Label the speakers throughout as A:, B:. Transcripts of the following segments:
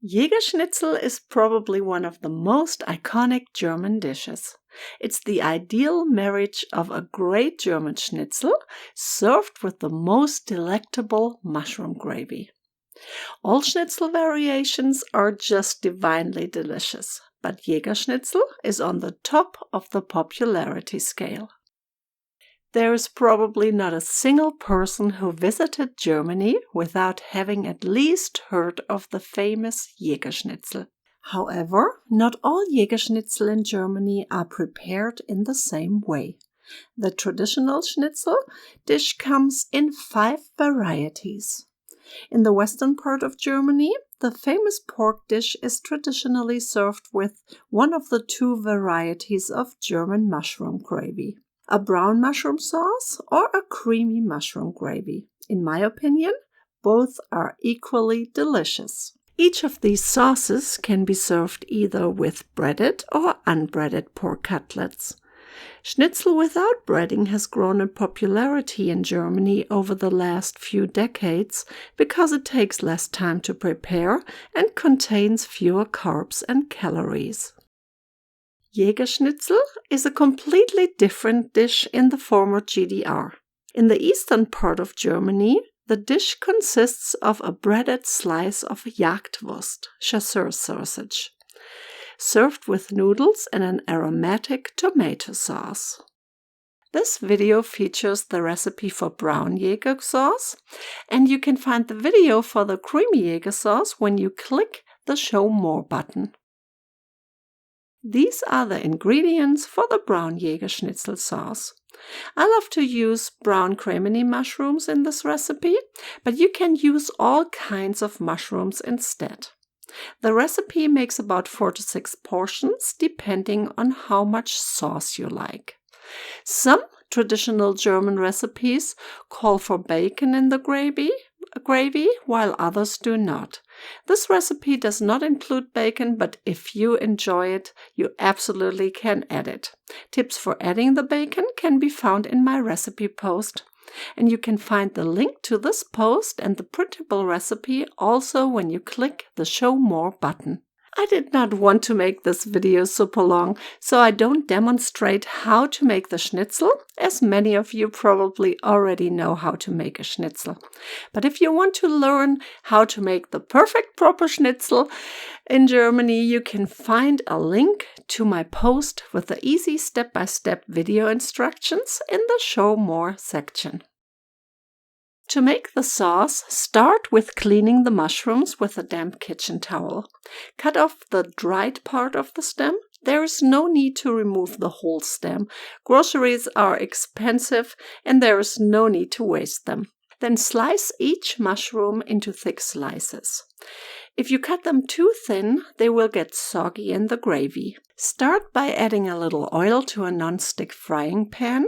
A: Jagerschnitzel is probably one of the most iconic German dishes. It's the ideal marriage of a great German schnitzel served with the most delectable mushroom gravy. All schnitzel variations are just divinely delicious, but Jagerschnitzel is on the top of the popularity scale. There is probably not a single person who visited Germany without having at least heard of the famous Jagerschnitzel. However, not all Jagerschnitzel in Germany are prepared in the same way. The traditional schnitzel dish comes in 5 varieties. In the western part of Germany, the famous pork dish is traditionally served with one of the 2 varieties of German mushroom gravy. A brown mushroom sauce or a creamy mushroom gravy. In my opinion, both are equally delicious. Each of these sauces can be served either with breaded or unbreaded pork cutlets. Schnitzel without breading has grown in popularity in Germany over the last few decades because it takes less time to prepare and contains fewer carbs and calories. Jagerschnitzel is a completely different dish in the former GDR. In the eastern part of Germany, the dish consists of a breaded slice of Jagdwurst, chasseur sausage, served with noodles and an aromatic tomato sauce. This video features the recipe for brown Jager sauce, and you can find the video for the creamy Jager sauce when you click the Show More button. These are the ingredients for the brown Jagerschnitzel sauce. I love to use brown cremini mushrooms in this recipe, but you can use all kinds of mushrooms instead. The recipe makes about 4 to 6 portions, depending on how much sauce you like. Some traditional German recipes call for bacon in the gravy, while others do not. This recipe does not include bacon, but if you enjoy it, you absolutely can add it. Tips for adding the bacon can be found in my recipe post, and you can find the link to this post and the printable recipe also when you click the Show More button. I did not want to make this video super long, so I don't demonstrate how to make the schnitzel, as many of you probably already know how to make a schnitzel. But if you want to learn how to make the perfect proper schnitzel in Germany, you can find a link to my post with the easy step-by-step video instructions in the Show More section. To make the sauce, start with cleaning the mushrooms with a damp kitchen towel. Cut off the dried part of the stem. There is no need to remove the whole stem. Groceries are expensive and there is no need to waste them. Then slice each mushroom into thick slices. If you cut them too thin, they will get soggy in the gravy. Start by adding a little oil to a non-stick frying pan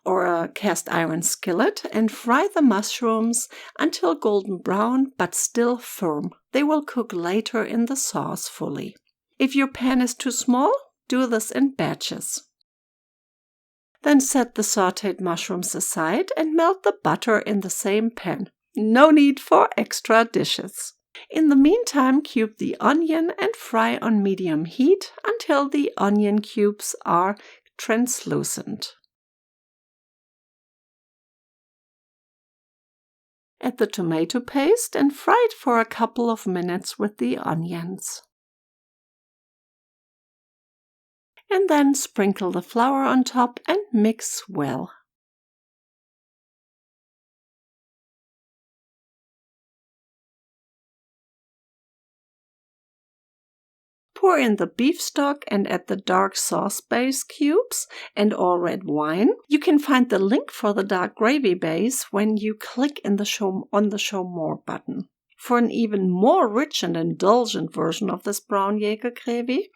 A: or a cast iron skillet and fry the mushrooms until golden brown but still firm. They will cook later in the sauce fully. If your pan is too small, do this in batches. Then set the sautéed mushrooms aside and melt the butter in the same pan. No need for extra dishes. In the meantime, cube the onion and fry on medium heat until the onion cubes are translucent. Add the tomato paste and fry it for a couple of minutes with the onions. And then sprinkle the flour on top and mix well. Pour in the beef stock and add the dark sauce base cubes and all red wine. You can find the link for the dark gravy base when you click on the Show More button. For an even more rich and indulgent version of this brown Jager gravy,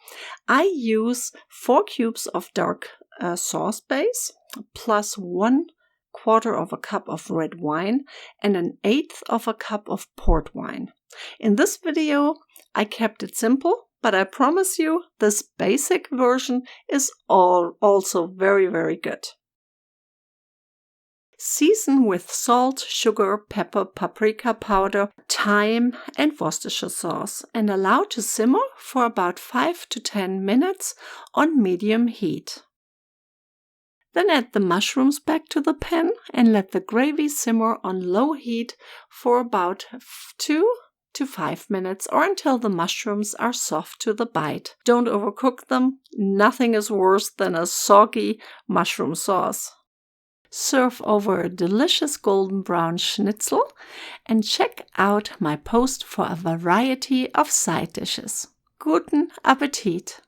A: I use 4 cubes of dark sauce base plus 1/4 of a cup of red wine and 1/8 of a cup of port wine. In this video, I kept it simple, but I promise you this basic version is also very, very good. Season with salt, sugar, pepper, paprika powder, thyme, and Worcestershire sauce, and allow to simmer for about 5 to 10 minutes on medium heat. Then add the mushrooms back to the pan and let the gravy simmer on low heat for about 2 to 5 minutes or until the mushrooms are soft to the bite. Don't overcook them. Nothing is worse than a soggy mushroom sauce. Serve over a delicious golden brown schnitzel and check out my post for a variety of side dishes. Guten Appetit!